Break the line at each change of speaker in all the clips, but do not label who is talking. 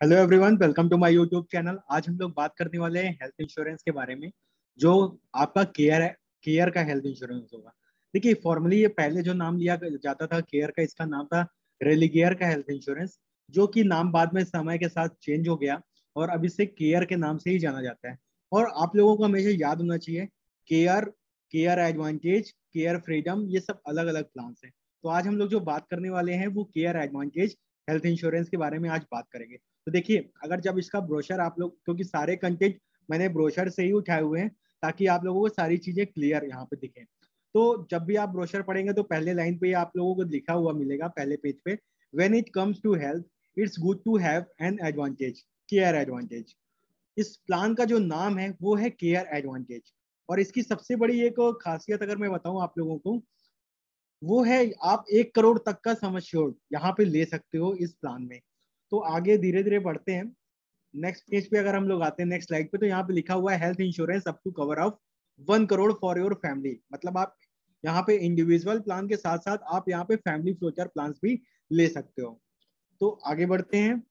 Hello everyone, welcome to my YouTube channel. आज हम लोग बात करने वाले हैं हेल्थ इंश्योरेंस के बारे में, जो आपका केयर है। केयर का हेल्थ इंश्योरेंस होगा। देखिए, फॉर्मली ये पहले जो नाम लिया जाता था केयर का, इसका नाम था रेलिगेयर का हेल्थ इंश्योरेंस, जो कि नाम बाद में समय के साथ चेंज हो गया और अब इसे केयर के नाम से ही जाना जाता है। और आप लोगों को हमेशा याद होना चाहिए, care, care advantage, care freedom, ये सब अलग अलग प्लान है। तो आज हम लोग जो बात करने वाले हैं वो केयर एडवांटेज हेल्थ इंश्योरेंस के बारे में आज बात करेंगे। तो देखिए, अगर जब इसका ब्रोशर आप लोग, क्योंकि सारे कंटेंट मैंने ब्रोशर से ही उठाए हुए हैं ताकि आप लोगों को सारी चीजें क्लियर यहाँ पे दिखें। तो जब भी आप ब्रोशर पढ़ेंगे तो पहले लाइन पे आप लोगों को लिखा हुआ मिलेगा, पहले पेज पे, when it comes to health it's good to have an advantage, care advantage. इस प्लान का जो नाम है वो है केयर एडवांटेज। और इसकी सबसे बड़ी एक खासियत अगर मैं बताऊं आप लोगों को, वो है आप 1 करोड़ तक का सम एश्योर्ड यहाँ पे ले सकते हो इस प्लान में। तो आगे धीरे धीरे बढ़ते हैं। नेक्स्ट पेज पे अगर हम लोग आते हैं, नेक्स्ट स्लाइड पे, तो यहाँ पे लिखा हुआ है health insurance up to cover of 1 crore for your family. मतलब आप यहाँ पे इंडिविजुअल प्लान के साथ साथ आप यहाँ पे फैमिली फ्यूचर प्लान भी ले सकते हो। तो आगे बढ़ते हैं।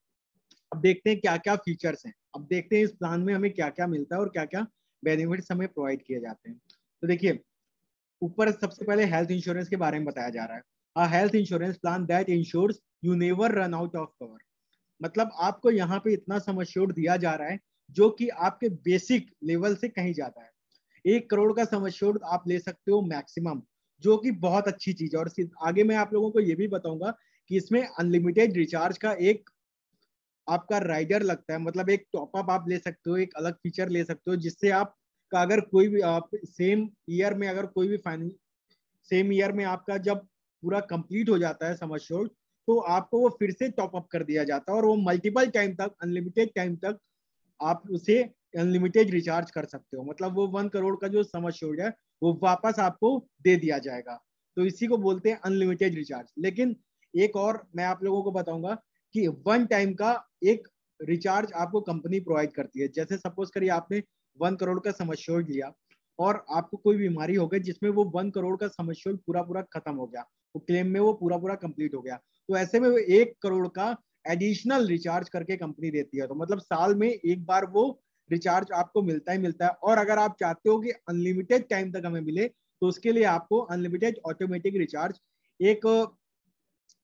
अब देखते हैं क्या क्या फीचर्स हैं। अब देखते हैं इस प्लान में हमें क्या क्या मिलता है और क्या क्या बेनिफिट्स हमें प्रोवाइड किए जाते हैं। तो देखिए, ऊपर सबसे पहले हेल्थ इंश्योरेंस के बारे में बताया जा रहा है। A health insurance plan that insures you never run out of cover. मतलब आपको यहाँ पे इतना सम एश्योर्ड दिया जा रहा है जो कि आपके बेसिक लेवल से कहीं जाता है। 1 करोड़ का सम एश्योर्ड आप ले सकते हो मैक्सिमम, जो कि बहुत अच्छी चीज है। और आगे मैं आप लोगों को ये भी बताऊंगा कि इसमें अनलिमिटेड रिचार्ज का एक आपका राइडर लगता है। मतलब एक टॉपअप आप ले सकते हो, एक अलग फीचर ले सकते हो, जिससे आप का अगर कोई भी आप सेम ईयर में, अगर कोई भी सेम ईयर में आपका जब पूरा कंप्लीट हो जाता है सम एश्योर्ड, तो आपको वो फिर से टॉपअप कर दिया जाता है और वो मल्टीपल टाइम तक, अनलिमिटेड टाइम तक आप उसे अनलिमिटेड रिचार्ज कर सकते हो। मतलब वो 1 करोड़ का जो सम एश्योर्ड है वो वापस आपको दे दिया जाएगा। तो इसी को बोलते हैं अनलिमिटेड रिचार्ज। लेकिन एक और मैं आप लोगों को बताऊंगा कि वन टाइम का एक रिचार्ज आपको कंपनी प्रोवाइड करती है। जैसे सपोज करिए आपने 1 करोड़ का सम एश्योर्ड लिया और आपको कोई बीमारी हो गई जिसमें वो 1 करोड़ का सम एश्योर्ड पूरा पूरा खत्म हो गया, वो क्लेम में वो पूरा पूरा कंप्लीट हो गया, तो ऐसे में वो 1 करोड़ का एडिशनल रिचार्ज करके कंपनी देती है। तो मतलब साल में एक बार वो रिचार्ज आपको मिलता ही मिलता है। और अगर आप चाहते हो कि अनलिमिटेड टाइम तक हमें मिले, तो उसके लिए आपको अनलिमिटेड ऑटोमेटिक रिचार्ज एक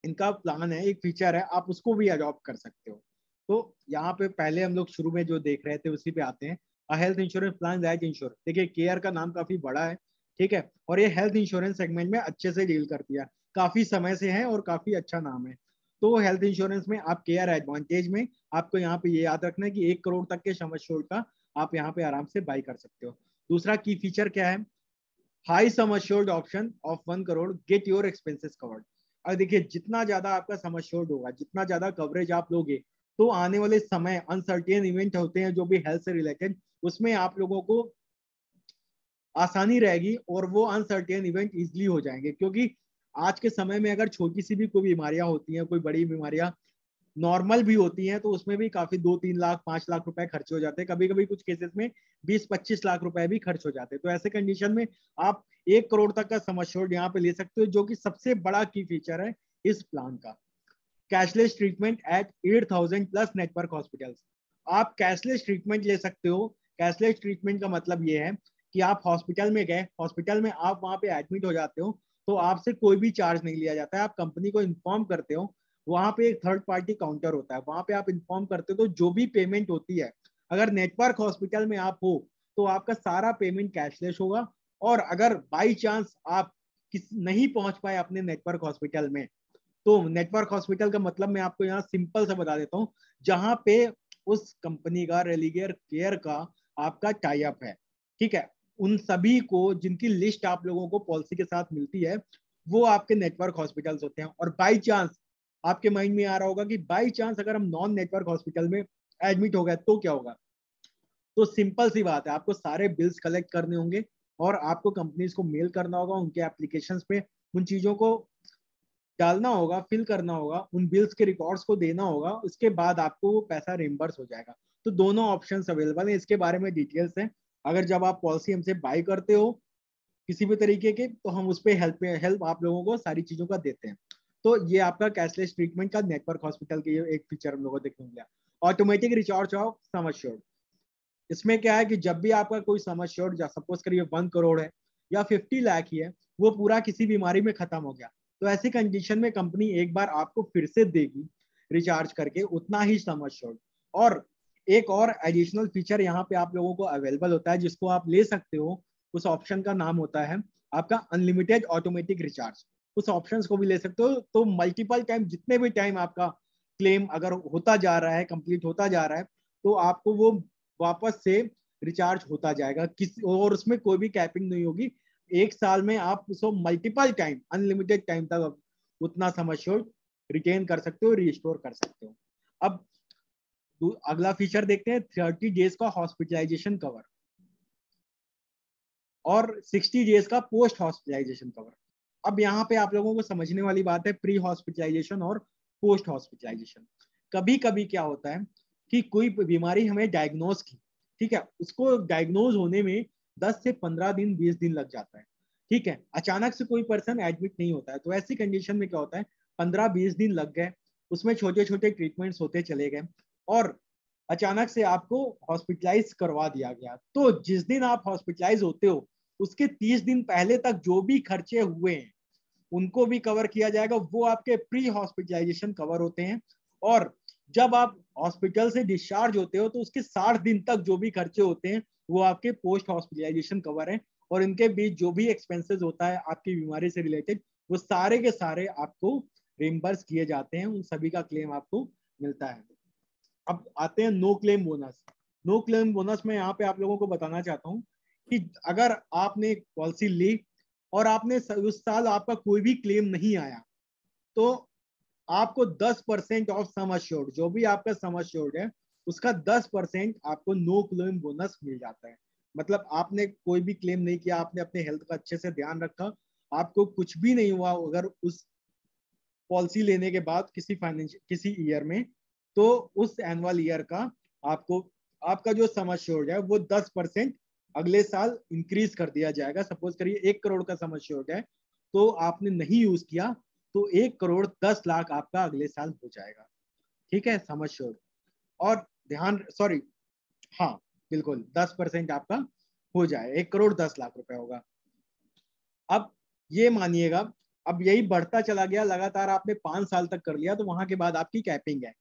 इनका प्लान है, एक फीचर है, आप उसको भी अडॉप्ट कर सकते हो। तो यहाँ पे पहले हम लोग शुरू में जो देख रहे थे उसी पे आते हैं। Health insurance plan that ensure. देखिए, केयर का नाम काफी बड़ा है, ठीक है, और ये हेल्थ इंश्योरेंस सेगमेंट में अच्छे से डील करती है, काफी समय से है और काफी अच्छा नाम है। तो हेल्थ इंश्योरेंस में आप केयर एडवांटेज में आपको यहाँ पे ये याद रखना है कि 1 करोड़ तक के सम एश्योर्ड का आप यहाँ पे आराम से बाई कर सकते हो। दूसरा की फीचर क्या है? High sum assured option of 1 crore get your expenses covered. और देखिए, जितना ज्यादा आपका सम एश्योर्ड होगा, जितना ज्यादा कवरेज आप लोगे, तो आने वाले समय अनसर्टेन इवेंट होते हैं जो भी हेल्थ से रिलेटेड, उसमें आप लोगों को आसानी रहेगी और वो अनसर्टेन इवेंट इजिली हो जाएंगे। क्योंकि आज के समय में अगर छोटी सी भी कोई बीमारियां होती हैं, कोई बड़ी बीमारियां नॉर्मल भी होती हैं, तो उसमें भी काफी 2-3 लाख 5 लाख रुपए खर्च हो जाते हैं। कभी कभी कुछ केसेस में 20-25 लाख रुपए भी खर्च हो जाते हैं। तो ऐसे कंडीशन में आप 1 करोड़ तक का सम एश्योर्ड यहाँ पे ले सकते हो, जो कि सबसे बड़ा की फीचर है इस प्लान का। Cashless treatment at 8,000 plus network hospitals. आप कैशलेस ट्रीटमेंट ले सकते हो। कैशलेस ट्रीटमेंट का मतलब ये है कि आप हॉस्पिटल में गए, हॉस्पिटल में आप वहां पे एडमिट हो जाते हो, तो आपसे कोई भी चार्ज नहीं लिया जाता है। आप कंपनी को इन्फॉर्म करते हो, वहां पे एक थर्ड पार्टी काउंटर होता है, वहां पे आप इन्फॉर्म करते हो, तो जो भी पेमेंट होती है, अगर नेटवर्क हॉस्पिटल में आप हो तो आपका सारा पेमेंट कैशलेस होगा। और अगर बाई चांस आप नहीं पहुंच पाए अपने नेटवर्क हॉस्पिटल में, तो नेटवर्क हॉस्पिटल का मतलब मैं आपको यहाँ सिंपल से बता देता हूँ, जहां पे उस कंपनी का, रेलिगेयर केयर का आपका टाई अप है, ठीक है, उन सभी को जिनकी लिस्ट आप लोगों को पॉलिसी के साथ मिलती है, वो आपके नेटवर्क हॉस्पिटल्स होते हैं। और बाई चांस आपके माइंड में आ रहा होगा कि बाई चांस अगर हम नॉन नेटवर्क हॉस्पिटल में एडमिट हो गए तो क्या होगा? तो सिंपल सी बात है, आपको सारे बिल्स कलेक्ट करने होंगे और आपको कंपनीज को मेल करना होगा, उनके एप्लीकेशन पे उन चीजों को डालना होगा, फिल करना होगा, उन बिल्स के रिकॉर्ड्स को देना होगा, उसके बाद आपको वो पैसा रिम्बर्स हो जाएगा। तो दोनों ऑप्शंस अवेलेबल हैं, इसके बारे में डिटेल्स हैं। अगर जब आप पॉलिसी हमसे बाय करते हो किसी भी तरीके के, तो हम उस पर हेल्प आप लोगों को सारी चीजों का देते हैं। तो ये आपका कैशलेस ट्रीटमेंट का नेटवर्क हॉस्पिटल के एक फीचर हम लोगों को देखने को मिला। Automatic recharge of sum assured. इसमें क्या है कि जब भी आपका कोई सम एश्योर्ड सपोज करिए 1 करोड़ है या 50 लाख ही है, वो पूरा किसी बीमारी में खत्म हो गया, तो ऐसी कंडीशन में कंपनी एक बार आपको फिर से देगी रिचार्ज करके उतना ही सम एश्योर्ड। और एक और एडिशनल फीचर यहाँ पे आप लोगों को अवेलेबल होता है जिसको आप ले सकते हो। उस ऑप्शन का नाम होता है आपका अनलिमिटेड ऑटोमेटिक रिचार्ज। उस ऑप्शंस को भी ले सकते हो, तो मल्टीपल टाइम जितने भी टाइम आपका क्लेम अगर होता जा रहा है, कंप्लीट होता जा रहा है, तो आपको वो वापस से रिचार्ज होता जाएगा किसी, और उसमें कोई भी कैपिंग नहीं होगी। एक साल में आप उसको मल्टीपल टाइम अनलिमिटेड टाइम तक उतना सम एश्योर्ड रिटेन कर सकते हो, रिस्टोर कर सकते हो। अब अगला फीचर देखते हैं 30 डेज का हॉस्पिटलाइजेशन कवर और 60 डेज का पोस्ट हॉस्पिटलाइजेशन कवर। अब यहाँ पे आप लोगों को समझने वाली बात है प्री हॉस्पिटलाइजेशन और पोस्ट हॉस्पिटलाइजेशन। कभी कभी क्या होता है कि कोई बीमारी हमें डायग्नोज की, ठीक है, उसको डायग्नोज होने में 10 से 15 दिन 20 दिन लग जाता है, ठीक है, अचानक से कोई पर्सन एडमिट नहीं होता है, तो ऐसी कंडीशन में क्या होता है 15-20 दिन लग गए, उसमें छोटे छोटे ट्रीटमेंट्स होते चले गए और अचानक से आपको हॉस्पिटलाइज करवा दिया गया। तो जिस दिन आप हॉस्पिटलाइज होते हो उसके 30 दिन पहले तक जो भी खर्चे हुए हैं उनको भी कवर किया जाएगा, वो आपके प्री हॉस्पिटलाइजेशन कवर होते हैं। और जब आप हॉस्पिटल से डिस्चार्ज होते हो तो उसके 60 दिन तक जो भी खर्चे होते हैं वो आपके पोस्ट हॉस्पिटलाइजेशन कवर है, और इनके बीच जो भी एक्सपेंसेस होता है आपकी बीमारी से रिलेटेड वो सारे के सारे आपको रिम्बर्स किए जाते हैं, उन सभी का क्लेम आपको मिलता है। अब आते हैं no claim bonus. No claim bonus में यहाँ पे आप लोगों को बताना चाहता हूँ कि अगर आपने पॉलिसी ली और आपने उस साल आपका कोई भी क्लेम नहीं आया, तो आपको 10% ऑफ सम एश्योर्ड, जो भी आपका सम एश्योर्ड है उसका 10% आपको नो क्लेम बोनस मिल जाता है। मतलब आपने कोई भी क्लेम नहीं किया, आपने अपने हेल्थ का अच्छे से ध्यान रखा, आपको कुछ भी नहीं हुआ अगर उस पॉलिसी लेने के बाद किसी ईयर में, तो उस एनुअल ईयर का आपको आपका जो सम एश्योर्ड है वो 10% अगले साल इंक्रीज कर दिया जाएगा। सपोज करिए 1 करोड़ का सम एश्योर्ड है तो आपने नहीं यूज किया तो 1 करोड़ 10 लाख आपका अगले साल हो जाएगा, ठीक है, सम एश्योर्ड। और ध्यान, सॉरी, हाँ बिल्कुल 10% आपका हो जाए, 1 करोड़ 10 लाख रुपए होगा। अब ये मानिएगा, अब यही बढ़ता चला गया, लगातार आपने 5 साल तक कर लिया तो वहां के बाद आपकी कैपिंग है।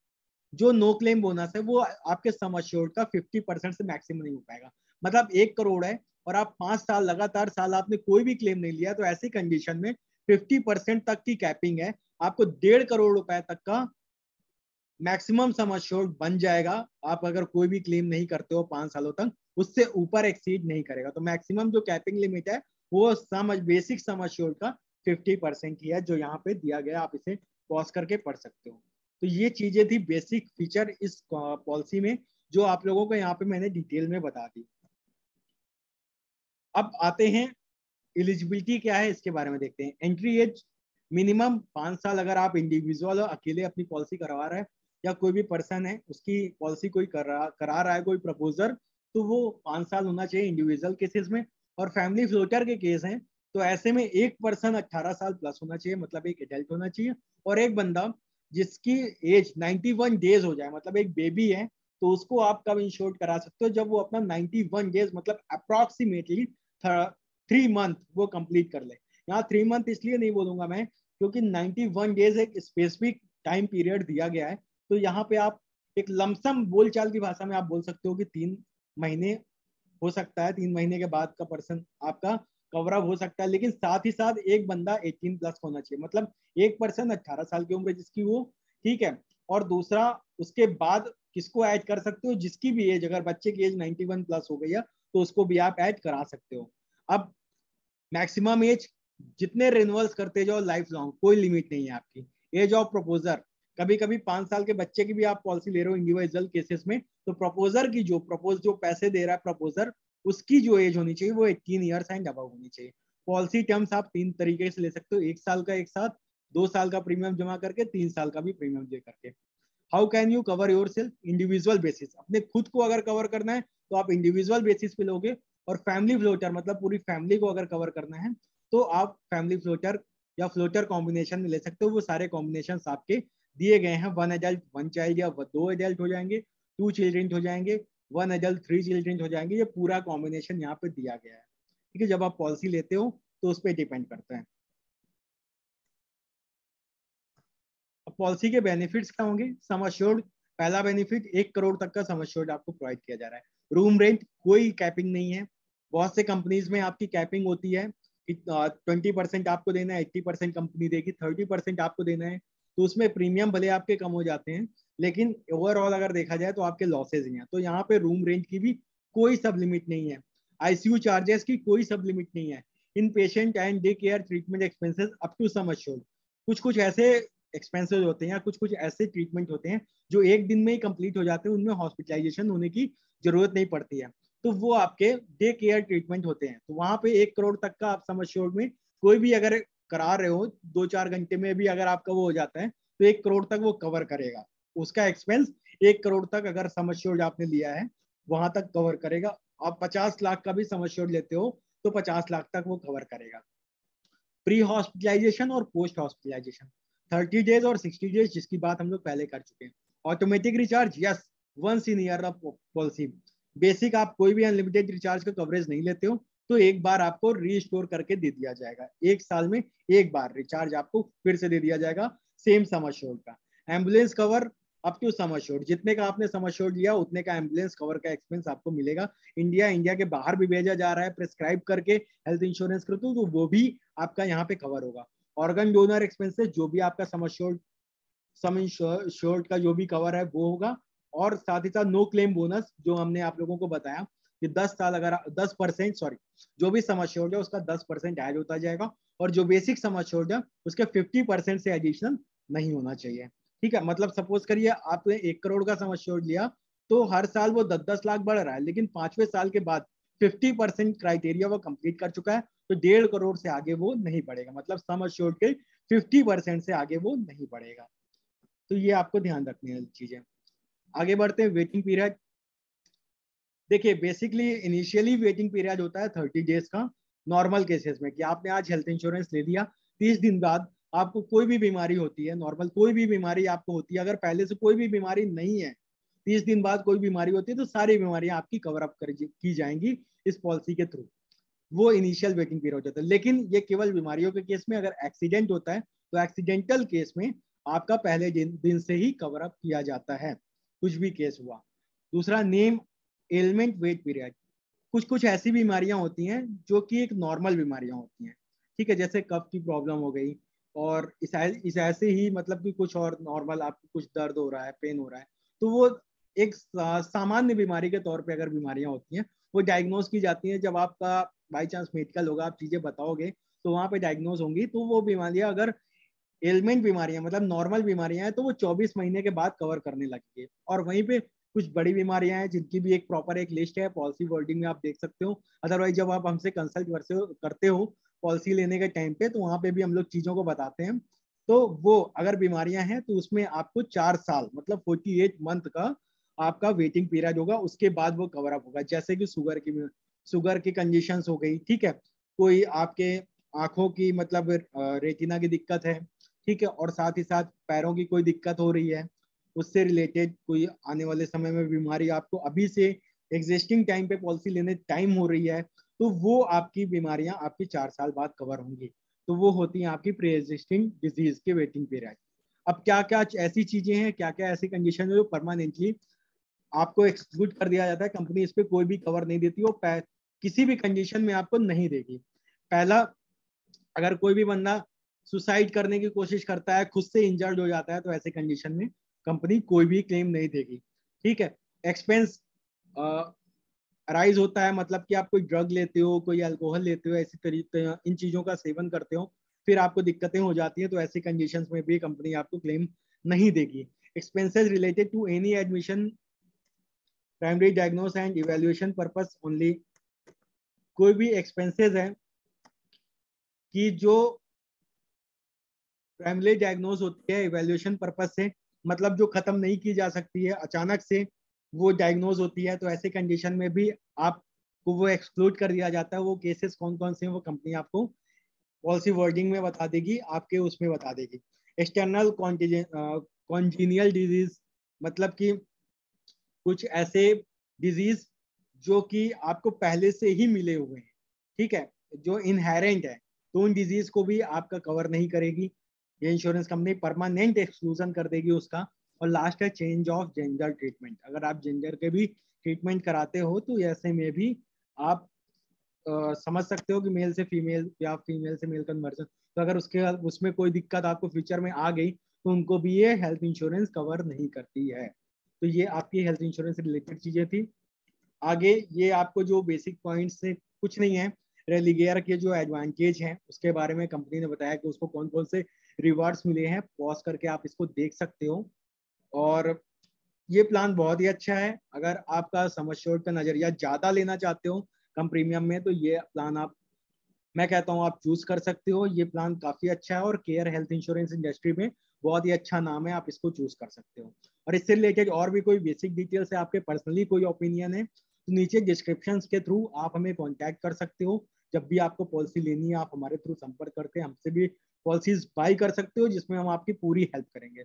जो नो क्लेम बोनस है वो आपके सम एश्योर्ड का 50% से मैक्सिमम नहीं हो पाएगा। मतलब 1 करोड़ है और आप 5 साल लगातार साल आपने कोई भी क्लेम नहीं लिया, तो ऐसी कंडीशन में 50% तक की कैपिंग है, आपको 1.5 करोड़ रुपए तक का मैक्सिमम सम एश्योर्ड बन जाएगा। आप अगर कोई भी क्लेम नहीं करते हो 5 सालों तक, उससे ऊपर एक्सीड नहीं करेगा। तो मैक्सिमम जो कैपिंग लिमिट है वो बेसिक सम एश्योर्ड का 50% ही है, जो यहाँ पे दिया गया, आप इसे पॉज करके पढ़ सकते हो। तो ये चीजें थी बेसिक फीचर इस पॉलिसी में, जो आप लोगों को यहाँ पे मैंने डिटेल में बता दी। अब आते हैं एलिजिबिलिटी क्या है इसके बारे में देखते हैं। एंट्री एज मिनिमम 5 साल, अगर आप इंडिविजुअल अकेले अपनी पॉलिसी करवा रहे हैं या कोई भी पर्सन है उसकी पॉलिसी कोई करा रहा है कोई प्रपोजर, तो वो 5 साल होना चाहिए इंडिविजुअल केसेस में। और फैमिली फ्लोटर के केस हैं तो ऐसे में एक पर्सन 18 साल प्लस होना चाहिए, मतलब एक एडल्ट होना चाहिए, और एक बंदा जिसकी एज 91 डेज हो जाए, मतलब एक बेबी है, तो उसको आप कब इंश्योर करा सकते हो, जब वो अपना 91 डेज मतलब अप्रोक्सीमेटली 3 मंथ वो कंप्लीट कर ले। यहाँ 3 मंथ इसलिए नहीं बोलूंगा मैं क्योंकि 91 डेज एक स्पेसिफिक टाइम पीरियड दिया गया है। तो यहाँ पे आप एक लमसम बोलचाल की भाषा में आप बोल सकते हो कि 3 महीने हो सकता है, 3 महीने के बाद का पर्सन आपका कवरअप हो सकता है, लेकिन साथ ही साथ एक बंदा 18 प्लस होना चाहिए, मतलब एक पर्सन 18 साल की उम्र जिसकी वो, ठीक है। और दूसरा उसके बाद किसको ऐड कर सकते हो, जिसकी भी एज, अगर बच्चे की एज 91 प्लस हो गई है तो उसको भी आप ऐड करा सकते हो। अब मैक्सिमम एज जितने रिन्यूअल्स करते जाओ लाइफ लॉन्ग, कोई लिमिट नहीं है आपकी। एज ऑफ प्रपोजर, कभी कभी 5 साल के बच्चे की भी आप पॉलिसी ले रहे हो इंडिविजुअल केसेस में, तो प्रपोजर की जो पैसे दे रहा है प्रपोजर, उसकी जो एज होनी चाहिए वो 18 ईयर्स एंड अबव होनी चाहिए। पॉलिसी टर्म्स आप 3 तरीके से ले सकते हो, 1 साल का एक साथ, 2 साल का प्रीमियम जमा करके, 3 साल का भी प्रीमियम दे करके। How can you cover your self, individual basis, अपने खुद को अगर कवर करना है तो आप इंडिविजुअल बेसिस पे लोगे, और फैमिली फ्लोटर मतलब पूरी फैमिली को अगर कवर करना है तो आप फैमिली फ्लोटर या फ्लोटर कॉम्बिनेशन में ले सकते हो। वो सारे कॉम्बिनेशन आपके दिए गए हैं, 1 एडल्ट 1 चाइल्ड या 2 एडल्ट हो जाएंगे, 2 चिल्ड्रन हो जाएंगे, 1 एडल्ट 3 चिल्ड्रन हो जाएंगे। ये पूरा कॉम्बिनेशन यहाँ पे दिया गया है, ठीक है। जब आप पॉलिसी लेते हो तो उस पर डिपेंड करता है। अब पॉलिसी के बेनिफिट्स क्या होंगे? सम अश्योर्ड, पहला बेनिफिट 1 करोड़ तक का सम अश्योर्ड आपको प्रोवाइड किया जा रहा है। रूम रेंट कोई कैपिंग नहीं है। बहुत से कंपनीज में आपकी कैपिंग होती है कि 20% आपको देना है, 80% कंपनी देगी, 30% आपको देना है। तो उसमें प्रीमियम भले आपके कम हो जाते हैं, लेकिन ओवरऑल अगर देखा जाए तो आपके लॉसेज ही हैं। तो यहाँ पे रूम रेंट की भी कोई सब लिमिट नहीं है, आईसीयू चार्जेस की कोई सब लिमिट नहीं है, in patient and day care treatment expenses up to sum assured. कुछ कुछ ऐसे एक्सपेंसेस होते हैं या कुछ कुछ ऐसे ट्रीटमेंट होते हैं जो एक दिन में ही कंप्लीट हो जाते हैं, उनमें हॉस्पिटलाइजेशन होने की जरूरत नहीं पड़ती है, तो वो आपके डे केयर ट्रीटमेंट होते हैं। तो वहां पे 1 करोड़ तक का आप सम अश्योर्ड में कोई भी अगर करा रहे हो, 2-4 घंटे में भी अगर आपका वो हो जाता है तो 1 करोड़ तक वो कवर करेगा। उसका एक्सपेंस 1 करोड़ तक अगर सम अश्योर्ड आपने लिया है वहां तक कवर करेगा। आप 50 लाख का भी सम अश्योर्ड लेते हो तो 50 लाख तक वो कवर करेगा। प्री हॉस्पिटलाइजेशन और पोस्ट हॉस्पिटलाइजेशन 30 डेज और 60 डेज, जिसकी बात हम लोग पहले कर चुके हैं। Automatic recharge, yes, once in year of policy. Basic आप कोई भी अनलिमिटेड रिचार्ज का कवरेज नहीं लेते हो तो एक बार आपको रीस्टोर करके दे दिया जाएगा। 1 साल में एक बार रिचार्ज आपको फिर से दे दिया जाएगा सेम सम अश्योर्ड का। Ambulance cover up to sum assured, जितने का आपने सम अश्योर्ड लिया उतने का एम्बुलेंस कवर का एक्सपेंस आपको मिलेगा। इंडिया के बाहर भी भेजा जा रहा है प्रिस्क्राइब करके हेल्थ इंश्योरेंस कर तो वो भी आपका यहाँ पे कवर होगा। ऑर्गन डोनर एक्सपेंसेस, जो भी आपका सम इंश्योर्ड का जो भी कवर है वो होगा। और साथ ही साथ नो क्लेम बोनस, जो हमने आप लोगों को बताया कि 10 साल अगर 10%, सॉरी, जो भी सम अश्योर्ड है उसका 10% ऐड होता जाएगा, और जो बेसिक सम अश्योर्ड है उसके 50% से एडिशनल नहीं होना चाहिए, ठीक है। मतलब सपोज करिए आपने 1 करोड़ का सम अश्योर्ड लिया तो हर साल वो 10-10 लाख बढ़ रहा है, लेकिन 5वें साल के बाद 50% क्राइटेरिया वो कंप्लीट कर चुका है तो 1.5 करोड़ से आगे वो नहीं बढ़ेगा। मतलब सम अश्योर्ड के 50% से आगे वो नहीं बढ़ेगा। तो ये आपको ध्यान रखनी है चीजें। आगे बढ़ते हैं, वेटिंग पीरियड। देखिए बेसिकली इनिशियली वेटिंग पीरियड होता है 30 डेज का नॉर्मल केसेस में, कि आपने आज हेल्थ इंश्योरेंस ले लिया, 30 दिन बाद आपको कोई भी बीमारी होती है, नॉर्मल कोई भी बीमारी आपको होती है, अगर पहले से कोई भी बीमारी नहीं है, 30 दिन बाद कोई बीमारी होती है तो सारी बीमारियां आपकी कवर अप की जाएंगी इस पॉलिसी के थ्रू। वो इनिशियल वेटिंग पीरियड होता है। लेकिन ये केवल बीमारियों के केस में, अगर एक्सीडेंट होता है तो एक्सीडेंटल केस में आपका पहले दिन से ही कवर अप किया जाता है, कुछ भी केस हुआ। दूसरा, नेम एलिमेंट वेट पीरियड। कुछ कुछ ऐसी बीमारियां होती हैं जो कि एक नॉर्मल बीमारियां होती हैं, ठीक है, जैसे कफ की प्रॉब्लम हो गई, और इस ऐसे ही मतलब कि कुछ और नॉर्मल आपको कुछ दर्द हो रहा है, पेन हो रहा है, तो वो एक सामान्य बीमारी के तौर पे अगर बीमारियां होती हैं वो डायग्नोज की जाती हैं। जब आपका बाई चांस मेडिकल होगा, आप चीजें बताओगे तो वहां पे डायग्नोज होंगी। तो वो बीमारियां अगर एलिमेंट बीमारियां मतलब नॉर्मल बीमारियां हैं तो वो 24 महीने के बाद कवर करने लगेगी। और वहीं पे कुछ बड़ी बीमारियां हैं जिनकी भी एक प्रॉपर एक लिस्ट है, पॉलिसी वर्डिंग में आप देख सकते हो। अदरवाइज जब आप हमसे कंसल्ट करते हो पॉलिसी लेने के टाइम पे, तो वहां पे भी हम लोग चीजों को बताते हैं। तो वो अगर बीमारियां हैं तो उसमें आपको 4 साल मतलब 48 मंथ का आपका वेटिंग पीरियड होगा, उसके बाद वो कवर अप होगा। जैसे कि शुगर की कंडीशंस हो गई, ठीक है, कोई आपके आंखों की मतलब रेटिना की दिक्कत है, ठीक है, और साथ ही साथ पैरों की कोई दिक्कत हो रही है, उससे रिलेटेड कोई आने वाले समय में बीमारी आपको अभी से एग्जिस्टिंग टाइम पे पॉलिसी लेने टाइम हो रही है, तो वो आपकी बीमारियां आपकी 4 साल बाद कवर होंगी। तो वो होती हैं आपकी प्री एग्जिस्टिंग डिजीज के वेटिंग पीरियड। अब क्या क्या ऐसी चीजें हैं, क्या क्या ऐसी कंडीशन है जो परमानेंटली आपको एक्सक्लूड कर दिया जाता है, कंपनी इस पे कोई भी कवर नहीं देती, वो किसी भी कंडीशन में आपको नहीं देगी। पहला, अगर कोई भी बंदा सुसाइड करने की कोशिश करता है, खुद से इंजर्ड हो जाता है, तो ऐसे कंडीशन में कंपनी कोई भी क्लेम नहीं देगी, ठीक है। एक्सपेंस अराइज होता है, मतलब कि आप कोई ड्रग लेते हो, कोई अल्कोहल लेते हो, ऐसी तरीके इन चीजों का सेवन करते हो, फिर आपको दिक्कतें हो जाती हैं, तो ऐसी कंडीशंस में भी कंपनी आपको क्लेम नहीं देगी। Expenses related to any admission, primary diagnose and evaluation purpose only. कोई भी एक्सपेंसेस है कि जो प्राइमरी डायग्नोज होती है इवेल्युएशन पर्पज से, मतलब जो खत्म नहीं की जा सकती है, अचानक से वो डायग्नोज होती है, तो ऐसे कंडीशन में भी आपको वो एक्सक्लूड कर दिया जाता है। वो केसेस कौन कौन से हैं वो कंपनी आपको पॉलिसी वर्डिंग में बता देगी, आपके उसमें बता देगी। एक्सटर्नल कॉन्जीनियल डिजीज, मतलब कि कुछ ऐसे डिजीज जो कि आपको पहले से ही मिले हुए हैं, ठीक है, जो इनहेरेंट है, तो उन डिजीज को भी आपका कवर नहीं करेगी ये इंश्योरेंस कंपनी, परमानेंट एक्सक्लूजन कर देगी उसका। और लास्ट है चेंज ऑफ जेंडर ट्रीटमेंट, अगर आप जेंडर के भी ट्रीटमेंट कराते हो तो ऐसे में भी आप समझ सकते हो कि मेल से फीमेल या फीमेल से मेल कन्वर्जन, तो अगर उसके उसमें कोई दिक्कत आपको फ्यूचर में आ गई तो उनको भी ये हेल्थ इंश्योरेंस कवर नहीं करती है। तो ये आपकी हेल्थ इंश्योरेंस से रिलेटेड चीजें थी। आगे ये आपको जो बेसिक पॉइंट्स से कुछ नहीं है, रेलिगेयर के जो एडवांटेज हैं उसके बारे में कंपनी ने बताया कि उसको कौन कौन से रिवार्ड्स मिले हैं, पॉज करके आप इसको देख सकते हो। और ये प्लान बहुत ही अच्छा है, अगर आपका सम एश्योर्ड का नजरिया ज्यादा लेना चाहते हो कम प्रीमियम में, तो ये प्लान आप, मैं कहता हूँ आप चूज कर सकते हो। ये प्लान काफी अच्छा है और केयर हेल्थ इंश्योरेंस इंडस्ट्री में बहुत ही अच्छा नाम है, आप इसको चूज कर सकते हो। और इससे रिलेटेड और भी कोई बेसिक डिटेल्स है, आपके पर्सनली कोई ओपिनियन है, तो नीचे डिस्क्रिप्शन के थ्रू आप हमें कॉन्टैक्ट कर सकते हो। जब भी आपको पॉलिसी लेनी है आप हमारे थ्रू संपर्क करके हमसे भी पॉलिसीज बाई कर सकते हो, जिसमें हम आपकी पूरी हेल्प करेंगे।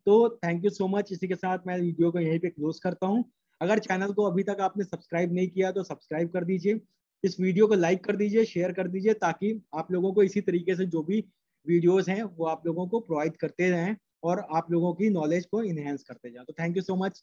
तो थैंक यू सो मच, इसी के साथ मैं वीडियो को यहीं पे क्लोज करता हूँ। अगर चैनल को अभी तक आपने सब्सक्राइब नहीं किया तो सब्सक्राइब कर दीजिए, इस वीडियो को लाइक कर दीजिए, शेयर कर दीजिए, ताकि आप लोगों को इसी तरीके से जो भी वीडियोस हैं वो आप लोगों को प्रोवाइड करते रहें और आप लोगों की नॉलेज को इनहेंस करते जाएं। तो थैंक यू सो मच।